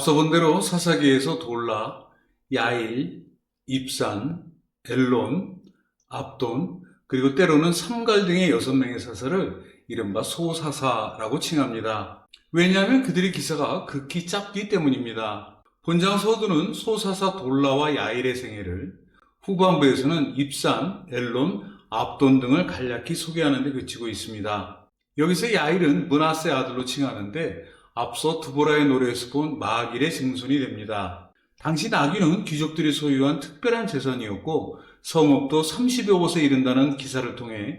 앞서 본 대로 사사기에서 돌라, 야일, 입산, 엘론, 압돈, 그리고 때로는 삼갈 등의 6명의 사사를 이른바 소사사라고 칭합니다. 왜냐하면 그들의 기사가 극히 짧기 때문입니다. 본장 서두는 소사사 돌라와 야일의 생애를, 후반부에서는 입산, 엘론, 압돈 등을 간략히 소개하는 데 그치고 있습니다. 여기서 야일은 므낫세 아들로 칭하는데 앞서 드보라의 노래에서 본 마길의 증손이 됩니다. 당시 나귀는 귀족들이 소유한 특별한 재산이었고 성읍도 30여 곳에 이른다는 기사를 통해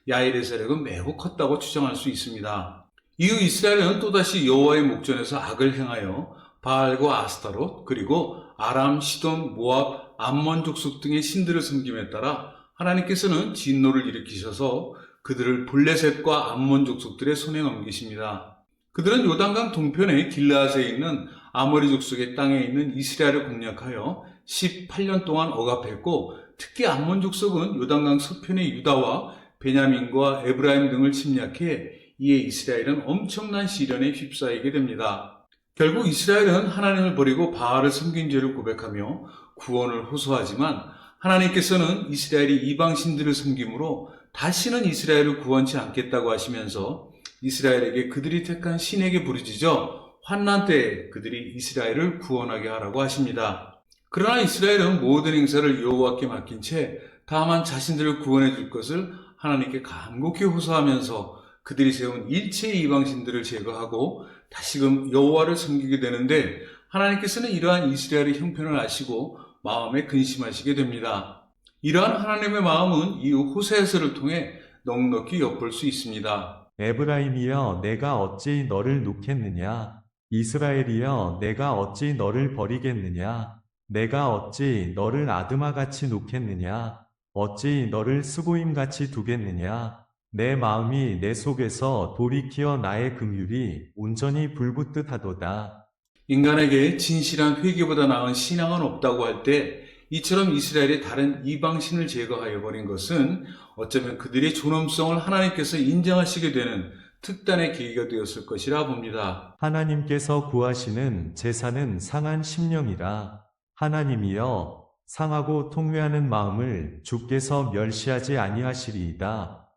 야일의 세력은 매우 컸다고 추정할 수 있습니다. 이후 이스라엘은 또다시 여호와의 목전에서 악을 행하여 바알과 아스타롯 그리고 아람, 시돈, 모압, 암몬 족속 등의 신들을 섬김에 따라 하나님께서는 진노를 일으키셔서 그들을 블레셋과 암몬 족속들의 손에 넘기십니다. 그들은 요단강 동편의 길르앗에 있는 아모리 족속의 땅에 있는 이스라엘을 공략하여 18년 동안 억압했고 특히 암몬 족속은 요단강 서편의 유다와 베냐민과 에브라임 등을 침략해 이에 이스라엘은 엄청난 시련에 휩싸이게 됩니다. 결국 이스라엘은 하나님을 버리고 바알을 섬긴 죄를 고백하며 구원을 호소하지만 하나님께서는 이스라엘이 이방 신들을 섬김으로 다시는 이스라엘을 구원치 않겠다고 하시면서 이스라엘에게 그들이 택한 신에게 부르짖어 환난 때에 그들이 이스라엘을 구원하게 하라고 하십니다. 그러나 이스라엘은 모든 행사를 여호와께 맡긴 채 다만 자신들을 구원해 줄 것을 하나님께 간곡히 호소하면서 그들이 세운 일체의 이방신들을 제거하고 다시금 여호와를 섬기게 되는데 하나님께서는 이러한 이스라엘의 형편을 아시고 마음에 근심하시게 됩니다. 이러한 하나님의 마음은 이후 호세아서를 통해 넉넉히 엿볼 수 있습니다. 에브라임이여 내가 어찌 너를 놓겠느냐? 이스라엘이여 내가 어찌 너를 버리겠느냐? 내가 어찌 너를 아드마같이 놓겠느냐? 어찌 너를 스보임같이 두겠느냐? 내 마음이 내 속에서 돌이키어 나의 긍휼이 온전히 불붙듯 하도다. 인간에게 진실한 회개보다 나은 신앙은 없다고 할 때 이처럼 이스라엘이 다른 이방신을 제거하여 버린 것은 어쩌면 그들의 존엄성을 하나님께서 인정하시게 되는 특단의 계기가 되었을 것이라 봅니다. 하나님께서 구하시는 제사는 상한 심령이라. 하나님이여 상하고 통회하는 마음을 주께서 멸시하지 아니하시리이다.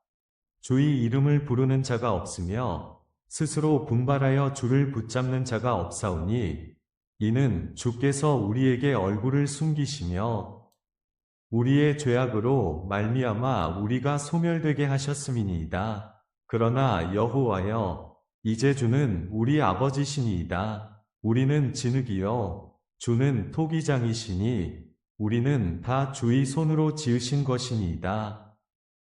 주의 이름을 부르는 자가 없으며 스스로 분발하여 주를 붙잡는 자가 없사오니 이는 주께서 우리에게 얼굴을 숨기시며 우리의 죄악으로 말미암아 우리가 소멸되게 하셨음이니이다. 그러나 여호와여 이제 주는 우리 아버지시니이다. 우리는 진흙이요 주는 토기장이시니 우리는 다 주의 손으로 지으신 것이니이다.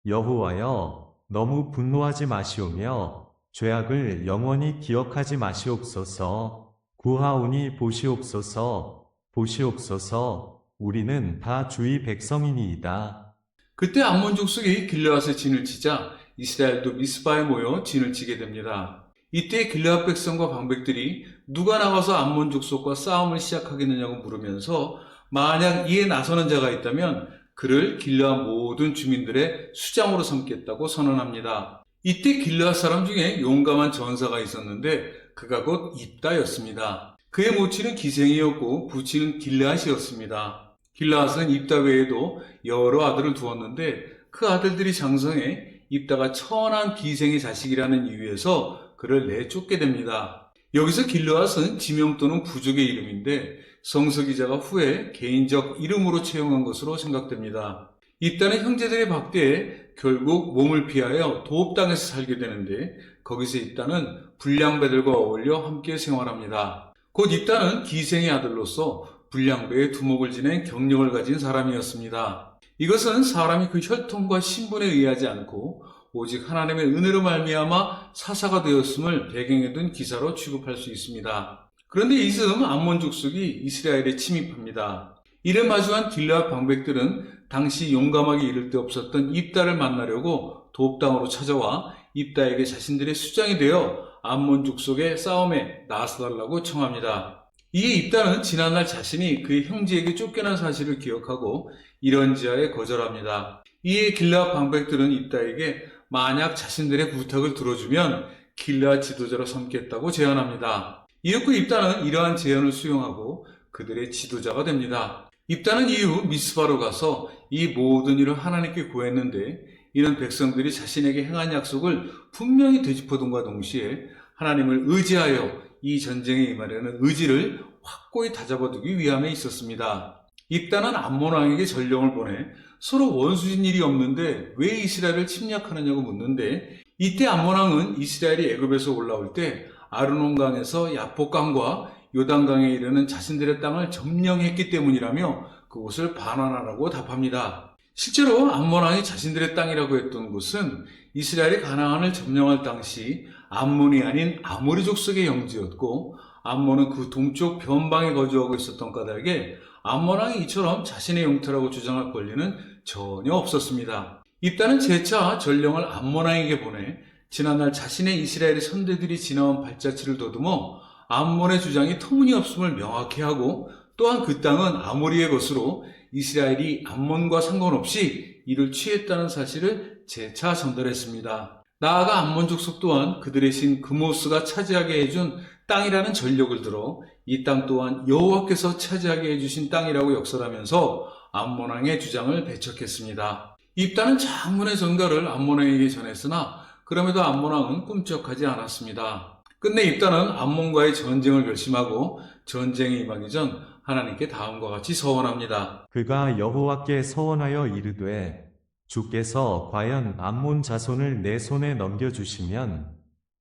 여호와여 너무 분노하지 마시오며 죄악을 영원히 기억하지 마시옵소서. 구하오니 보시옵소서, 보시옵소서, 우리는 다 주의 백성이니이다. 그때 암몬 족속이 길르앗에 진을 치자 이스라엘도 미스바에 모여 진을 치게 됩니다. 이때 길르앗 백성과 방백들이 누가 나와서 암몬 족속과 싸움을 시작하겠느냐고 물으면서 만약 이에 나서는 자가 있다면 그를 길르앗 모든 주민들의 수장으로 삼겠다고 선언합니다. 이때 길르앗 사람 중에 용감한 전사가 있었는데 그가 곧 입다였습니다. 그의 모친은 기생이었고 부친은 길르앗이었습니다. 길르앗은 입다 외에도 여러 아들을 두었는데 그 아들들이 장성해 입다가 천한 기생의 자식이라는 이유에서 그를 내쫓게 됩니다. 여기서 길르앗은 지명 또는 부족의 이름인데 성서기자가 후에 개인적 이름으로 채용한 것으로 생각됩니다. 입다는 형제들의 박대에 결국 몸을 피하여 도읍 땅에서 살게 되는데 거기서 입다는 불량배들과 어울려 함께 생활합니다. 곧 입다는 기생의 아들로서 불량배의 두목을 지낸 경력을 가진 사람이었습니다. 이것은 사람이 그 혈통과 신분에 의하지 않고 오직 하나님의 은혜로 말미암아 사사가 되었음을 배경에 둔 기사로 취급할 수 있습니다. 그런데 이즈음 암몬 족속이 이스라엘에 침입합니다. 이를 마주한 길르앗 방백들은 당시 용감하게 이를 데 없었던 입다를 만나려고 도읍 땅으로 찾아와 입다에게 자신들의 수장이 되어 암몬 족속의 싸움에 나서달라고 청합니다. 이에 입다는 지난날 자신이 그의 형제에게 쫓겨난 사실을 기억하고 이런지하에 거절합니다. 이에 길르앗 방백들은 입다에게 만약 자신들의 부탁을 들어주면 길르앗 지도자로 삼겠다고 제안합니다. 이윽고 입단은 이러한 제안을 수용하고 그들의 지도자가 됩니다. 입단은 이후 미스바로 가서 이 모든 일을 하나님께 구했는데 이는 백성들이 자신에게 행한 약속을 분명히 되짚어둔과 동시에 하나님을 의지하여 이 전쟁에 임하려는 의지를 확고히 다잡아두기 위함에 있었습니다. 입단은 암몬 왕에게 전령을 보내 서로 원수진 일이 없는데 왜 이스라엘을 침략하느냐고 묻는데 이때 암몬 왕은 이스라엘이 애굽에서 올라올 때 아르논강에서 야복강과 요단강에 이르는 자신들의 땅을 점령했기 때문이라며 그곳을 반환하라고 답합니다. 실제로 암몬 왕이 자신들의 땅이라고 했던 곳은 이스라엘이 가나안을 점령할 당시 암몬이 아닌 아모리 족속의 영지였고 암몬은 그 동쪽 변방에 거주하고 있었던 까닭에 암몬 왕이 이처럼 자신의 영토라고 주장할 권리는 전혀 없었습니다. 입단은 재차 전령을 암몬 왕에게 보내 지난날 자신의 이스라엘의 선대들이 지나온 발자취를 더듬어 암몬의 주장이 터무니없음을 명확히 하고 또한 그 땅은 아모리의 것으로 이스라엘이 암몬과 상관없이 이를 취했다는 사실을 재차 전달했습니다. 나아가 암몬 족속 또한 그들의 신 그모스가 차지하게 해준 땅이라는 전력을 들어 이 땅 또한 여호와께서 차지하게 해주신 땅이라고 역설하면서 암몬 왕의 주장을 배척했습니다. 입단은 장문의 전가를 암몬 왕에게 전했으나 그럼에도 암몬 왕은 꿈쩍하지 않았습니다. 끝내 입단은 암몬과의 전쟁을 결심하고 전쟁에 임하기 전 하나님께 다음과 같이 서원합니다. 그가 여호와께 서원하여 이르되 주께서 과연 암몬 자손을 내 손에 넘겨주시면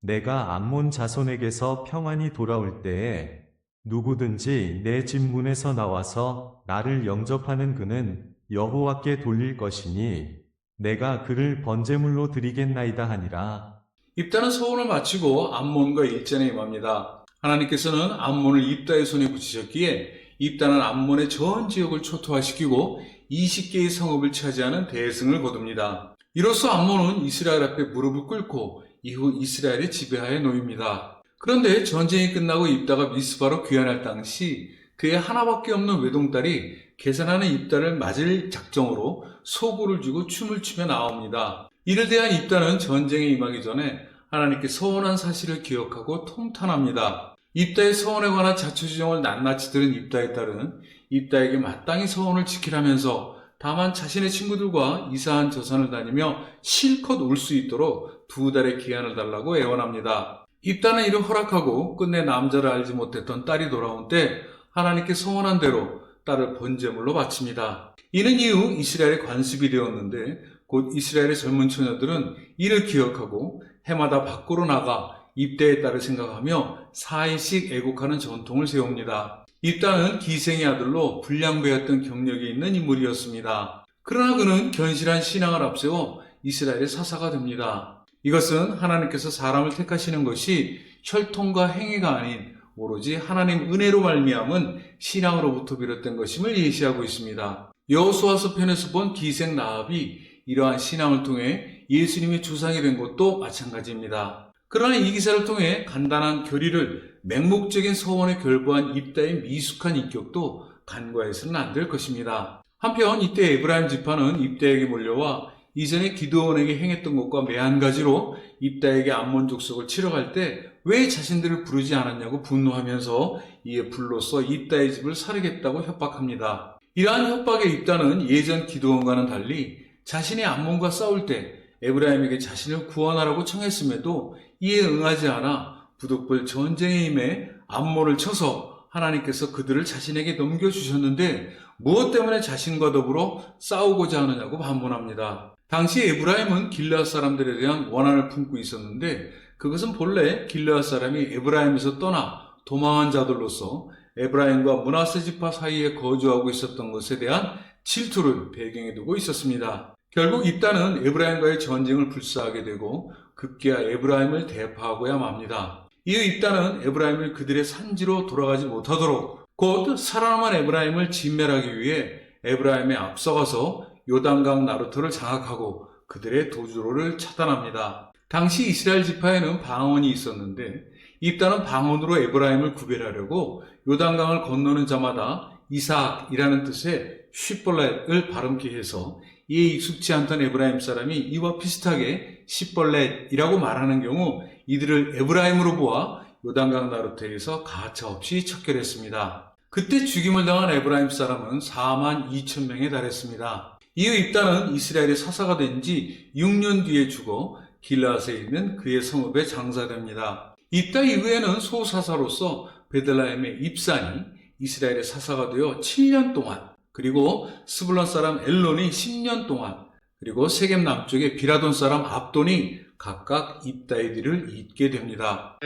내가 암몬 자손에게서 평안히 돌아올 때에 누구든지 내 집 문에서 나와서 나를 영접하는 그는 여호와께 돌릴 것이니 내가 그를 번제물로 드리겠나이다 하니라. 입다는 서원을 마치고 암몬과 일전에 임합니다. 하나님께서는 암몬을 입다의 손에 붙이셨기에 입다는 암몬의 전 지역을 초토화시키고 20개의 성읍을 차지하는 대승을 거둡니다. 이로써 암몬은 이스라엘 앞에 무릎을 꿇고 이후 이스라엘의 지배하에 놓입니다. 그런데 전쟁이 끝나고 입다가 미스바로 귀환할 당시 그의 하나밖에 없는 외동딸이 계산하는 입다를 맞을 작정으로 소고를 주고 춤을 추며 나옵니다. 이를 대한 입다는 전쟁에 임하기 전에 하나님께 서원한 사실을 기억하고 통탄합니다. 입다의 서원에 관한 자초지종을 낱낱이 들은 입다의 딸은 입다에게 마땅히 서원을 지키라면서 다만 자신의 친구들과 이사한 저산을 다니며 실컷 올 수 있도록 2달의 기한을 달라고 애원합니다. 입다는 이를 허락하고 끝내 남자를 알지 못했던 딸이 돌아온 때 하나님께 서원한 대로 딸을 번제물로 바칩니다. 이는 이후 이스라엘의 관습이 되었는데 곧 이스라엘의 젊은 처녀들은 이를 기억하고 해마다 밖으로 나가 입다의 딸을 생각하며 4일씩 애국하는 전통을 세웁니다. 입다는 기생의 아들로 불량배였던 경력이 있는 인물이었습니다. 그러나 그는 견실한 신앙을 앞세워 이스라엘의 사사가 됩니다. 이것은 하나님께서 사람을 택하시는 것이 혈통과 행위가 아닌 오로지 하나님 은혜로 말미암은 신앙으로부터 비롯된 것임을 예시하고 있습니다. 여호수아서 편에서 본 기생 라합이 이러한 신앙을 통해 예수님의 조상이 된 것도 마찬가지입니다. 그러나 이 기사를 통해 간단한 결의를 맹목적인 서원에 결부한 입다의 미숙한 인격도 간과해서는 안 될 것입니다. 한편 이때 에브라임 지파는 입다에게 몰려와 이전에 기드온에게 행했던 것과 매한가지로 입다에게 암몬 족속을 치러 갈 때 왜 자신들을 부르지 않았냐고 분노하면서 이에 불로써 입다의 집을 사르겠다고 협박합니다. 이러한 협박의 입다는 예전 기드온과는 달리 자신의 암몬과 싸울 때 에브라임에게 자신을 구원하라고 청했음에도 이에 응하지 않아 부득불 전쟁에 임해 암몬을 쳐서 하나님께서 그들을 자신에게 넘겨주셨는데 무엇 때문에 자신과 더불어 싸우고자 하느냐고 반문합니다. 당시 에브라임은 길르앗 사람들에 대한 원한을 품고 있었는데 그것은 본래 길르앗 사람이 에브라임에서 떠나 도망한 자들로서 에브라임과 므낫세 지파 사이에 거주하고 있었던 것에 대한 질투를 배경에 두고 있었습니다. 결국 입다는 에브라임과의 전쟁을 불사하게 되고 급기야 에브라임을 대파하고야 맙니다. 이후 입다는 에브라임을 그들의 산지로 돌아가지 못하도록 곧 살아남은 에브라임을 진멸하기 위해 에브라임에 앞서가서 요단강 나루터를 장악하고 그들의 도주로를 차단합니다. 당시 이스라엘 지파에는 방언이 있었는데 입다는 방언으로 에브라임을 구별하려고 요단강을 건너는 자마다 이삭이라는 뜻의 쉿볼렛을 발음케 해서 이에 익숙치 않던 에브라임 사람이 이와 비슷하게 십벌렛이라고 말하는 경우 이들을 에브라임으로 보아 요단강 나루터에서 가차없이 척결했습니다. 그때 죽임을 당한 에브라임 사람은 4만 2천 명에 달했습니다. 이후 입다는 이스라엘의 사사가 된 지 6년 뒤에 죽어 길라앗에 있는 그의 성읍에 장사됩니다. 입다 이후에는 소사사로서 베들레헴의 입산이 이스라엘의 사사가 되어 7년 동안, 그리고 스불론 사람 엘론이 10년 동안, 그리고 세겜 남쪽의 비라돈 사람 압돈이 각각 입다의 뒤를 잇게 됩니다.